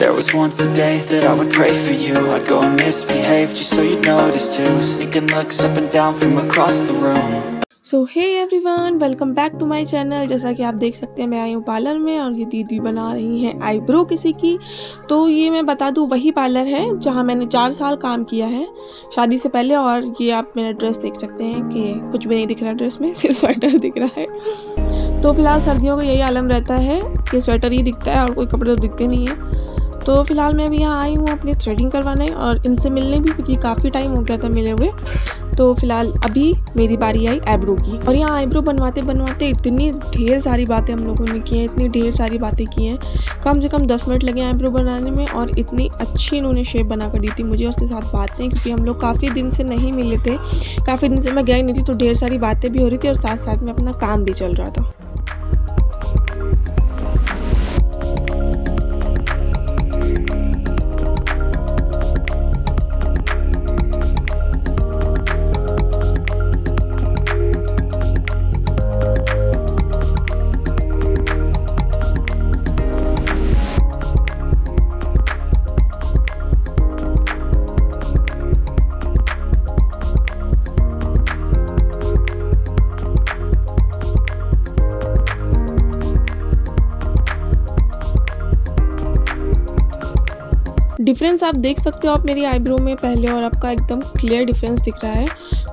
There was once a day that I would pray for you. I'd go and misbehave just so you'd notice too. Sneaking looks up and down from across the room. So hey everyone, welcome back to my channel. जैसा कि आप देख सकते हैं मैं आई हूँ parlour में और ये दीदी बना रही हैं आईब्रो किसी की। तो ये मैं बता दूँ वही पार्लर है जहाँ मैंने 4 साल काम किया है शादी से पहले। और ये आप मेरा ड्रेस देख सकते हैं कि कुछ भी नहीं दिख रहा ड्रेस में, सिर्फ स्वेटर दिख रहा है। तो फिलहाल सर्दियों का यही आलम रहता है कि स्वेटर ही दिखता है और कोई कपड़े तो दिखते नहीं हैं। तो फिलहाल मैं अभी यहाँ आई हूँ अपनी थ्रेडिंग करवाने और इनसे मिलने भी, क्योंकि काफ़ी टाइम हो गया था मिले हुए। तो फिलहाल अभी मेरी बारी आई आईब्रो की। और यहाँ आईब्रो बनवाते बनवाते इतनी ढेर सारी बातें हम लोगों ने की हैं, इतनी ढेर सारी बातें की हैं। कम से कम 10 मिनट लगे आईब्रो बनाने में और इतनी अच्छी इन्होंने शेप बना कर दी थी मुझे उसके साथ बातें, क्योंकि हम लोग काफ़ी दिन से नहीं मिले थे, काफ़ी दिन से मैं गई नहीं थी। तो ढेर सारी बातें भी हो रही थी और साथ साथ में अपना काम भी चल रहा था। डिफरेंस आप देख सकते हो आप मेरी आईब्रो में पहले और आपका एकदम क्लियर डिफरेंस दिख रहा है।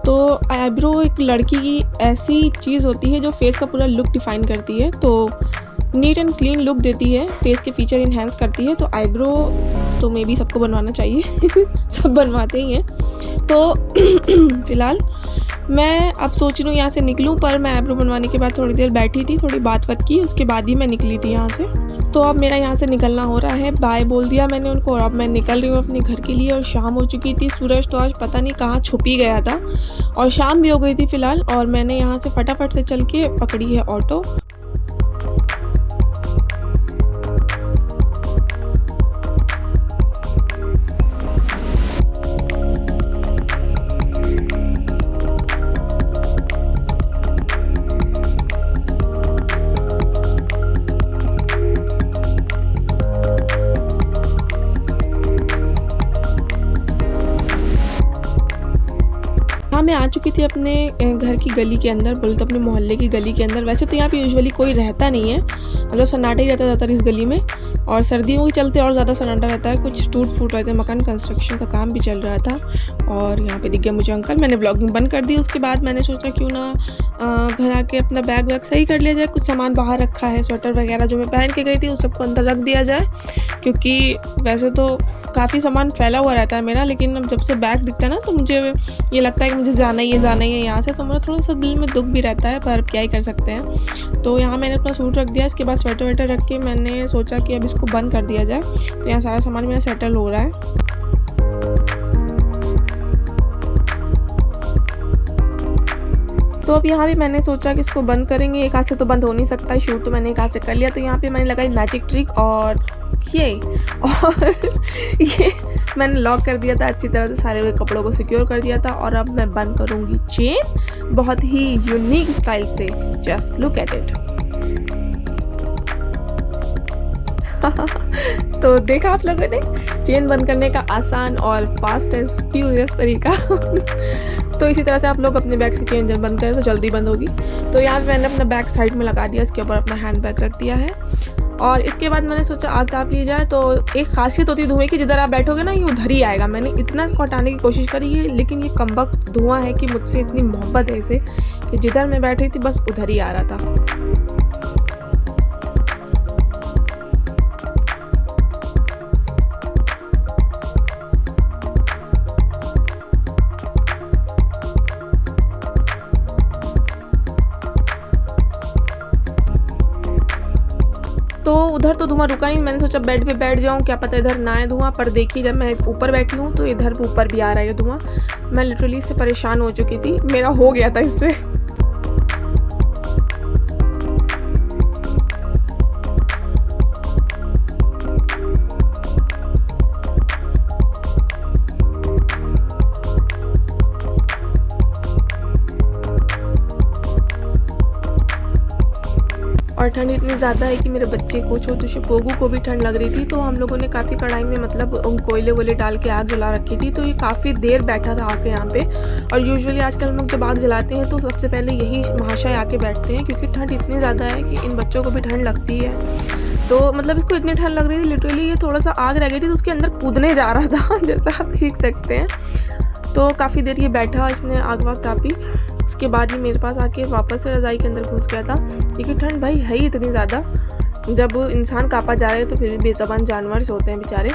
तो आईब्रो एक लड़की की ऐसी चीज़ होती है जो फेस का पूरा लुक डिफाइन करती है। तो नीट एंड क्लीन लुक देती है, फेस के फीचर इन्हेंस करती है। तो आईब्रो तो मे बी सबको बनवाना चाहिए सब बनवाते ही हैं। तो फ़िलहाल मैं अब सोच रही हूँ यहाँ से निकलूँ, पर मैं आईब्रो बनवाने के बाद थोड़ी देर बैठी थी, थोड़ी बात की, उसके बाद ही मैं निकली थी यहाँ से। तो अब मेरा यहाँ से निकलना हो रहा है, बाय बोल दिया मैंने उनको और अब मैं निकल रही हूँ अपने घर के लिए। और शाम हो चुकी थी, सूरज तो आज पता नहीं कहाँ छुप ही गया था और शाम भी हो गई थी फ़िलहाल। और मैंने यहाँ से फटाफट से चल के पकड़ी है ऑटो। मैं आ चुकी थी अपने घर की गली के अंदर, बोले तो अपने मोहल्ले की गली के अंदर। वैसे तो यहाँ पे यूजुअली कोई रहता नहीं है, मतलब सन्नाटा ही रहता ज़्यादातर इस गली में। और सर्दियों के चलते और ज़्यादा सन्नाटा रहता है, कुछ टूट फूट रहते हैं, मकान कंस्ट्रक्शन का काम भी चल रहा था। और यहाँ पे दिख गया मुझे अंकल, मैंने ब्लॉगिंग बंद कर दी। उसके बाद मैंने सोचा क्यों ना घर आके अपना बैग वैग सही कर लिया जाए। कुछ सामान बाहर रखा है, स्वेटर वगैरह जो मैं पहन के गई थी उस सबको अंदर रख दिया जाए, क्योंकि वैसे तो काफ़ी सामान फैला हुआ रहता है मेरा। लेकिन अब जब से बैग दिखता है ना तो मुझे ये लगता है कि मुझे जाना ही है यहाँ से। तो मेरा थोड़ा सा दिल में दुख भी रहता है, पर क्या ही कर सकते हैं। तो यहाँ मैंने अपना सूट रख दिया, इसके बाद स्वेटर वेटर रख के मैंने सोचा कि अब इसको बंद कर दिया जाए। तो यहाँ सारा सामान मेरा सेटल हो रहा है। तो अब यहाँ भी मैंने सोचा कि इसको बंद करेंगे, एक हाथ से तो बंद हो नहीं सकता, शूट तो मैंने एक हाथ से कर लिया। तो यहाँ पे मैंने लगाई मैजिक ट्रिक और ये मैंने लॉक कर दिया था अच्छी तरह से, सारे हुए कपड़ों को सिक्योर कर दिया था। और अब मैं बंद करूँगी चेन बहुत ही यूनिक स्टाइल से। Just look at it. तो देखा आप लोगों ने चेन बंद करने का आसान और फास्ट एंड फ्यूरियस तरीका। तो इसी तरह से आप लोग अपने बैग से चेन जब बंद करें तो जल्दी बंद होगी। तो यहाँ पे मैंने अपना बैग साइड में लगा दिया, इसके ऊपर अपना हैंड बैग रख दिया है। और इसके बाद मैंने सोचा आग ताप ली जाए। तो एक खासियत होती है धुएं की, जिधर आप बैठोगे ना ये उधर ही आएगा। मैंने इतना इसको हटाने की कोशिश करी है, लेकिन ये कमबख्त धुआं है कि मुझसे इतनी मोहब्बत है इसे कि जिधर मैं बैठी थी बस उधर ही आ रहा था। तो उधर तो धुआं रुका नहीं, मैंने सोचा बेड पे बैठ जाऊं, क्या पता इधर ना आए धुआं। पर देखिए जब मैं ऊपर बैठी हूँ तो इधर ऊपर भी आ रहा है धुआं। मैं लिटरली इससे परेशान हो चुकी थी, मेरा हो गया था इससे। और ठंड इतनी ज़्यादा है कि मेरे बच्चे को छोटू से पोगू को भी ठंड लग रही थी। तो हम लोगों ने काफ़ी कढ़ाई में मतलब कोयले वोले डाल के आग जला रखी थी। तो ये काफ़ी देर बैठा था आके यहाँ पे। और यूजुअली आजकल हम लोग जब आग जलाते हैं तो सबसे पहले यही महाशय आके बैठते हैं, क्योंकि ठंड इतनी ज़्यादा है कि इन बच्चों को भी ठंड लगती है। तो मतलब इसको इतनी ठंड लग रही थी, लिटरली ये थोड़ा सा आग रह गई थी तो उसके अंदर कूदने जा रहा था जैसा आप देख सकते हैं। तो काफ़ी देर ये बैठा, इसने आग वाग तापी। उसके बाद ही मेरे पास आके वापस से रज़ाई के अंदर घुस गया था, क्योंकि ठंड भाई है ही इतनी ज़्यादा। जब इंसान काँपा जा रहा है तो फिर भी बेज़बान जानवर से होते हैं बेचारे।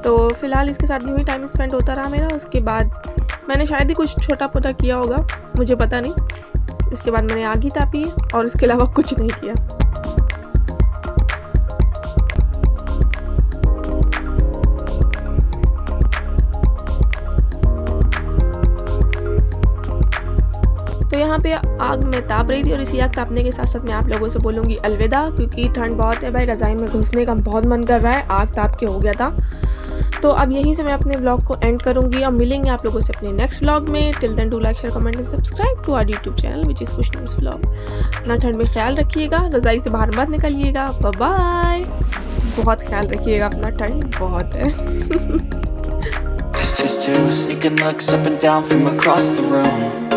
तो फ़िलहाल इसके साथ भी टाइम स्पेंड होता रहा मेरा। उसके बाद मैंने शायद ही कुछ छोटा मोटा किया होगा, मुझे पता नहीं। इसके बाद मैंने आग ही तापी और इसके अलावा कुछ नहीं किया। तो यहाँ पे आग में ताप रही थी और इसी आग तापने के साथ साथ मैं आप लोगों से बोलूँगी अलविदा, क्योंकि ठंड बहुत है भाई, रज़ाई में घुसने का बहुत मन कर रहा है, आग ताप के हो गया था। तो अब यहीं से मैं अपने व्लॉग को एंड करूँगी और मिलेंगे आप लोगों से अपने नेक्स्ट व्लॉग में। Till then do like share comment and subscribe to our YouTube channel which is Khush news vlog. अपना ठंड में ख्याल रखिएगा, रज़ाई से बाहर मत निकलिएगा। Bye bye. बहुत ख्याल रखिएगा अपना, ठंड बहुत है। It's just two sneaking looks up and down from across the room.